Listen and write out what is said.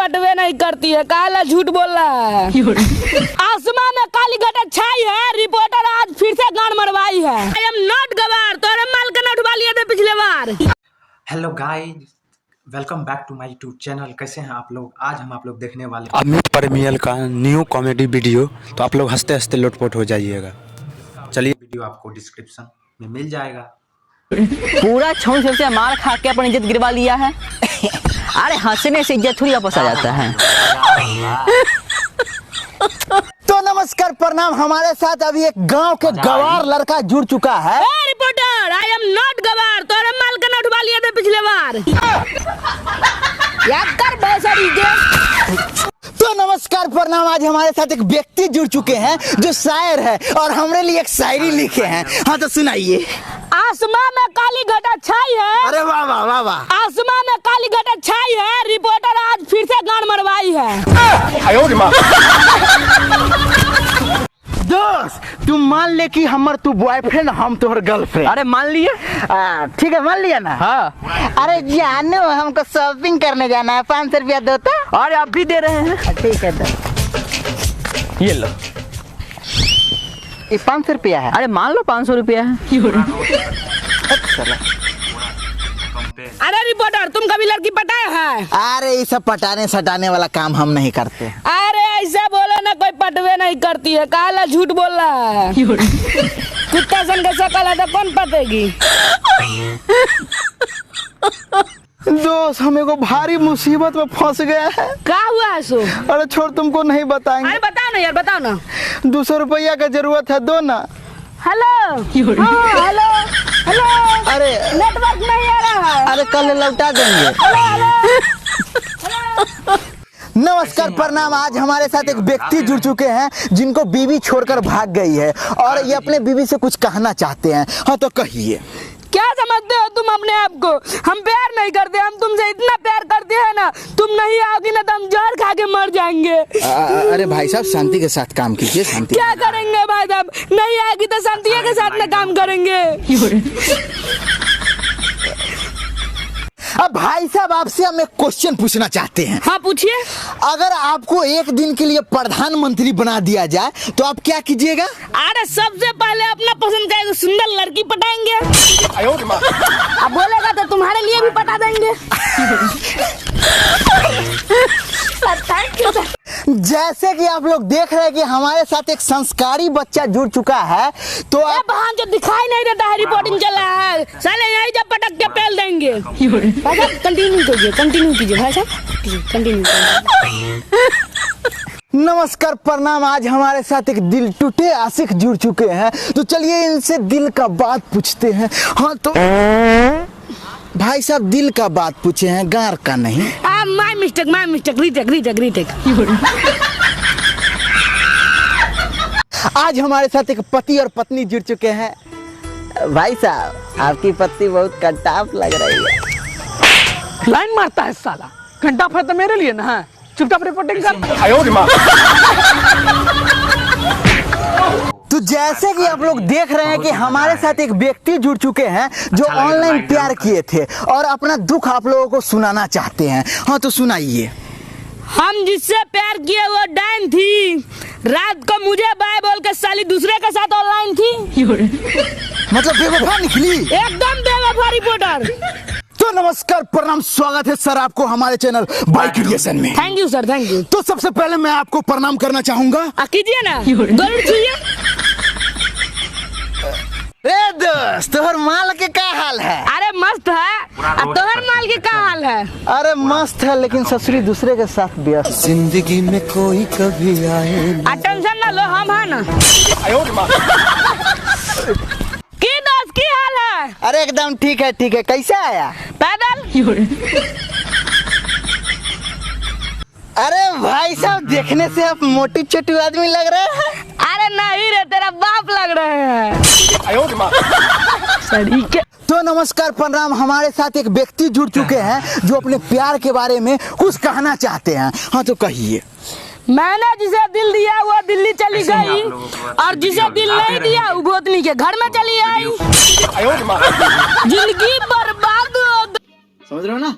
पटवे नहीं करती है, काला झूठ बोल रहा है। आसमान में काली घटा छाई है, रिपोर्टर आज फिर से गान मरवाई है। आई एम नॉट गवार, तोरे माल का नोट उठवा लिए थे पिछले बार। Hello guys, welcome back to my YouTube channel. कैसे हैं आप लोग? आज हम आप लोग देखने वाले अमित परमियल का न्यू कॉमेडी वीडियो, तो आप लोग हंसते हंसते लोटपोट हो जाइएगा। चलिए, वीडियो आपको डिस्क्रिप्शन में मिल जाएगा। पूरा छौं से मार खा के अपनी इज्जत गिरवा लिया है। अरे हंसने से इज्जत थोड़ी वापस आ जाता है। तो नमस्कार, प्रणाम। हमारे साथ अभी एक गांव के गवार लड़का जुड़ चुका है। रिपोर्टर, आई एम नॉट गवार, तोरे माल का नोट उठवा लिए थे पिछले बार। याद कर बेसरी के। तो नमस्कार, प्रणाम। आज हमारे साथ एक व्यक्ति जुड़ चुके हैं जो शायर है और हमरे लिए एक शायरी लिखे हैं। हाँ, तो सुनाइए। आसमान में काली घटा छाई है। अरे वाह वाह वाह वाह। आसमान में काली घटा छाई है, रिपोर्टर आज फिर से गान मरवाई है। दोस्त, तुम मान ले कि हमर तू बॉयफ्रेंड, हम तोहर गर्लफ्रेंड। अरे मान लिए? ठीक है, मान लिया ना। हाँ। अरे जानो, हमको शॉपिंग करने जाना है। 500 रुपया दो तो। अरे आप भी दे रहे हैं? ठीक है, दो। ये लो। ये 500 रुपया है। अरे मान लो 500 रुपया है। अरे रिपोर्टर, तुम कभी लड़की पटाया है? अरे ये सब पटाने सटाने वाला काम हम नहीं करते। अरे ऐसा बोलो ना, कोई पटवे नहीं करती है, काला झूठ बोल रहा है। कुत्ता सन का शकल है तो कौन पटेगी? दोस्त, हमें को भारी मुसीबत में फंस गया है। क्या हुआ है सो? अरे छोड़, तुमको नहीं बताएंगे। अरे बताओ ना यार, बताओ ना। 200 रुपया का जरूरत है, दो ना। Hello hello hello. अरे नेटवर्क नहीं आ रहा है। अरे कल लौटा देंगे। नमस्कार, प्रणाम। आज हमारे साथ एक व्यक्ति जुड़ चुके हैं जिनको बीवी छोड़कर भाग गई है और ये अपने बीवी से कुछ कहना चाहते हैं। हाँ, तो कहिए। क्या समझते हो तुम अपने आप को? हम प्यार नहीं करते, हम तुमसे इतना प्यार करते हैं ना, तुम नहीं आओगी ना तो हम जहर खा के मर जाएंगे। अरे भाई साहब, शांति के साथ काम कीजिए। शांति। क्या करेंगे भाई साहब? नहीं आएगी तो शांति के साथ में काम करेंगे। अब भाई साहब, आपसे हम एक क्वेश्चन पूछना चाहते हैं। हाँ, पूछिए। अगर आपको एक दिन के लिए प्रधानमंत्री बना दिया जाए तो आप क्या कीजिएगा? अरे सबसे पहले अपना पसंद का एक सुंदर लड़की पटाएंगे। अब बोलेगा तो तुम्हारे लिए भी पटा देंगे। जैसे कि आप लोग देख रहे हैं कि हमारे साथ एक संस्कारी बच्चा जुड़ चुका है, तो आप बहन जो दिखाई नहीं देता है, रिपोर्टिंग चल रहा है, साले यही जब पटक के पेल देंगे। भाई साहब कंटिन्यू कीजिए भाई साहब, कंटिन्यू। नमस्कार, प्रणाम। आज हमारे साथ एक दिल टूटे आशिक जुड़ चुके हैं, तो चलिए इनसे दिल का बात पूछते हैं। हाँ, तो भाई साहब दिल का बात पूछे हैं, गार का नहीं। My mistake, retake. आज हमारे साथ एक पति और पत्नी जुड़ चुके हैं। भाई साहब, आपकी पत्नी बहुत कंटाप लग रही है। लाइन मारता है साला, घंटा फर तो मेरे लिए ना है। चुपचाप रिपोर्टिंग कर। तो जैसे कि आप लोग देख रहे हैं कि हमारे साथ एक व्यक्ति जुड़ चुके हैं जो ऑनलाइन प्यार किए थे और अपना दुख आप लोगों को सुनाना चाहते हैं। हाँ, तो सुनाइए। हम जिससे प्यार किए वो डाइन थी, रात को मुझे बाय बोल के साली दूसरे के साथ ऑनलाइन थी। मतलब बेवफा निकली। एकदम बेवफा रिपोर्टर। तो नमस्कार, प्रणाम, स्वागत है सर आपको हमारे चैनल बाय क्रिएशन में। Thank you sir, thank you. तो सबसे पहले मैं आपको प्रणाम करना चाहूंगा। कीजिए ना, जरूर कीजिए। रे दोस्त, तोहर माल के क्या हाल है? अरे मस्त है। तोहर माल के क्या हाल है? अरे मस्त है, लेकिन ससुरी दूसरे के साथ व्यस्त। जिंदगी में कोई कभी आए टेंशन ना लो, हम है ना। की दोस्त की हाल है? अरे एकदम ठीक है, ठीक है। कैसे आया? पैदल। अरे भाई साहब, देखने से आप मोटी छोटी आदमी लग रहे हैं। अरे नहीं रे, तेरा बाप लग रहे हैं। तो नमस्कार, प्रणाम। हमारे साथ एक व्यक्ति जुड़ चुके हैं जो अपने प्यार के बारे में कुछ कहना चाहते हैं। हाँ, तो कहिए। मैंने जिसे दिल दिया वो दिल्ली चली गई, और जिसे दिल नहीं दिया वो गोतनी के घर में चली आई। जिंदगी बर्बाद हो। समझ रहे हो ना?